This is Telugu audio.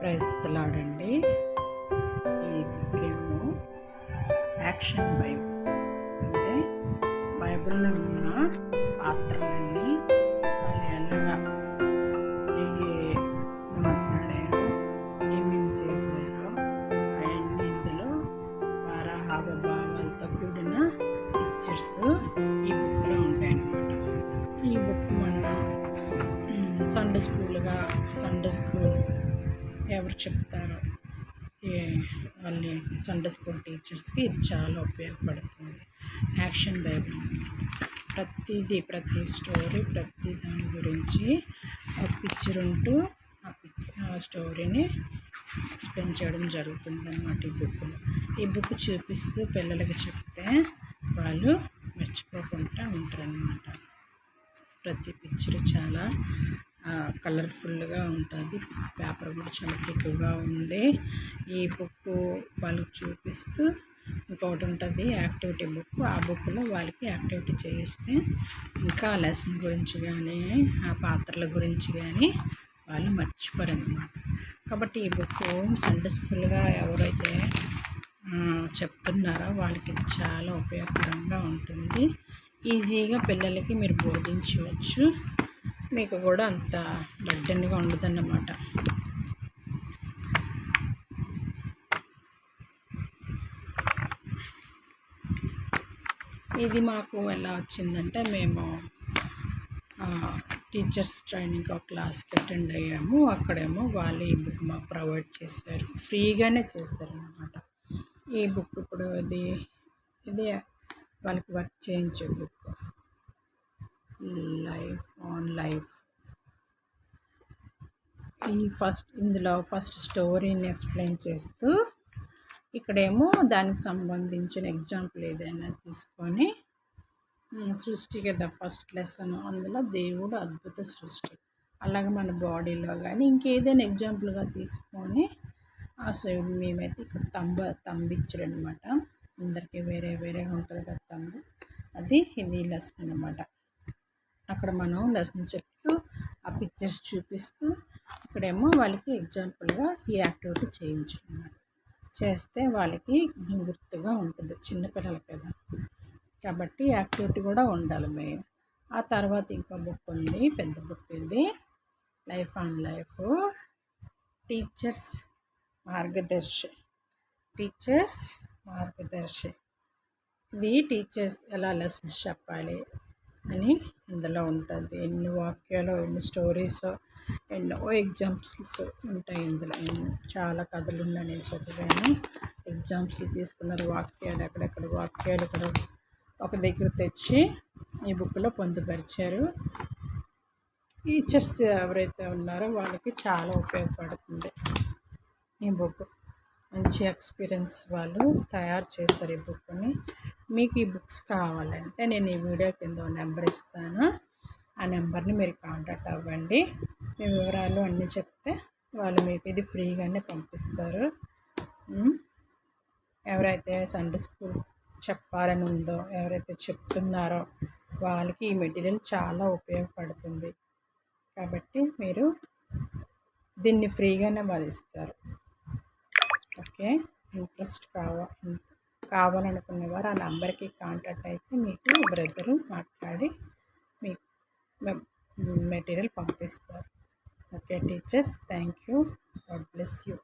ప్రయత్నిలాడండి. ఈ బుక్ ఏమో యాక్షన్ బైబుల్, అంటే బైబిల్లో ఉన్న పాత్రలన్నీ వాళ్ళు ఎలాగా ఏ మాట్లాడారో, ఏమేమి చేశారో అవన్నీ ఇందులో వారి హావభావాలతో కూడిన పిక్చర్స్ ఈ బుక్లో ఉంటాయన్నమాట. ఈ బుక్ మన సండే స్కూల్ ఎవరు చెప్తారో వాళ్ళ సండే స్కూల్ టీచర్స్కి ఇది చాలా ఉపయోగపడుతుంది. యాక్షన్ బైబిల్ ప్రతి స్టోరీ, ప్రతి దాని గురించి ఒక పిక్చర్ ఉంటూ ఆ స్టోరీని ఎక్స్ప్లెయిన్ చేయడం జరుగుతుంది అన్నమాట ఈ బుక్ చూపిస్తూ పిల్లలకి చెప్తే వాళ్ళు మర్చిపోకుండా ఉంటారన్నమాట. ప్రతి పిక్చర్ చాలా కలర్ఫుల్గా ఉంటుంది. పేపర్ కూడా చాలా థిక్గా ఉంది. ఈ బుక్ వాళ్ళకి చూపిస్తూ ఇంకొకటి ఉంటుంది యాక్టివిటీ బుక్. ఆ బుక్లో వాళ్ళకి యాక్టివిటీ చేయిస్తే ఇంకా లెసన్ గురించి కానీ ఆ పాత్రల గురించి కానీ వాళ్ళు మర్చిపోరన్నమాట. కాబట్టి ఈ బుక్ సండే స్కూల్గా ఎవరైతే చెప్తున్నారో వాళ్ళకి ఇది చాలా ఉపయోగకరంగా ఉంటుంది. ఈజీగా పిల్లలకి మీరు బోధించవచ్చు. మీకు కూడా అంత బర్డెన్గా ఉండదన్నమాట. ఇది మాకు ఎలా వచ్చిందంటే, మేము టీచర్స్ ట్రైనింగ్ ఒక క్లాస్కి అటెండ్ అయ్యాము. అక్కడేమో వాళ్ళు ఈ బుక్ మాకు ప్రొవైడ్ చేశారు, ఫ్రీగానే చేశారన్నమాట. ఈ బుక్ ఇప్పుడు ఇది వాళ్ళకి వర్క్ చేయించే బుక్, లైఫ్ ఆన్ లైఫ్. ఇందులో ఫస్ట్ స్టోరీని ఎక్స్ప్లెయిన్ చేస్తూ ఇక్కడేమో దానికి సంబంధించిన ఎగ్జాంపుల్ ఏదైనా తీసుకొని సృష్టి కదా ఫస్ట్ లెసన్. అందులో దేవుడు అద్భుత సృష్టి, అలాగే మన బాడీలో కానీ ఇంకేదైనా ఎగ్జాంపుల్గా తీసుకొని అసలు మేమైతే ఇక్కడ తంబిచ్చాడు అనమాట. అందరికీ వేరేగా ఉంటుంది కదా తంబు, ఇది లెసన్ అనమాట. అక్కడ మనం లెసన్ చెప్తూ ఆ పిక్చర్స్ చూపిస్తూ ఇక్కడేమో వాళ్ళకి ఎగ్జాంపుల్గా ఈ యాక్టివిటీ చేయించడం చేస్తే వాళ్ళకి గుర్తుగా ఉంటుంది. చిన్నపిల్లలు కదా కాబట్టి యాక్టివిటీ కూడా ఉండాలి మెయిన్. ఆ తర్వాత ఇంకో బుక్ ఉంది, పెద్ద బుక్, ఇది లైఫ్ ఆన్ లైఫ్, టీచర్స్ మార్గదర్శి. ఇది టీచర్స్ ఎలా లెసన్స్ చెప్పాలి అని ఇందులో ఉంటుంది. ఎన్ని వాక్యాలు, ఎన్ని స్టోరీస్, ఎన్నో ఎగ్జాంపుల్స్ ఉంటాయి ఇందులో. చాలా కథలు ఉన్నాయి, నేను చదివాను. ఎగ్జాంపుల్స్ తీసుకున్నారు, వాక్యాలు ఎక్కడెక్కడ వాక్యాలు ఇక్కడ ఒక దగ్గర తెచ్చి ఈ బుక్లో పొందుపరిచారు. టీచర్స్ ఎవరైతే ఉన్నారో వాళ్ళకి చాలా ఉపయోగపడుతుంది ఈ బుక్. మంచి ఎక్స్పీరియన్స్ వాళ్ళు తయారు చేశారు ఈ బుక్ని. మీకు ఈ బుక్స్ కావాలంటే నేను ఈ వీడియో కింద నెంబర్ ఇస్తాను, ఆ నెంబర్ని మీరు కాంటాక్ట్ అవ్వండి. మీ వివరాలు అన్నీ చెప్తే వాళ్ళు మీకు ఇది ఫ్రీగానే పంపిస్తారు. ఎవరైతే సండే స్కూల్ చెప్పాలని ఉందో, ఎవరైతే చెప్తున్నారో వాళ్ళకి ఈ మెటీరియల్ చాలా ఉపయోగపడుతుంది. కాబట్టి మీరు దీన్ని ఫ్రీగానే వాళ్ళు ఇస్తారు. ఓకే, ఇంట్రెస్ట్ కావాలనుకునేవారు ఆ నెంబర్కి కాంటాక్ట్ అయితే మీకు బ్రదరు మాట్లాడి మీకు మెటీరియల్ పంపిస్తారు. Okay teachers, thank you, God bless you.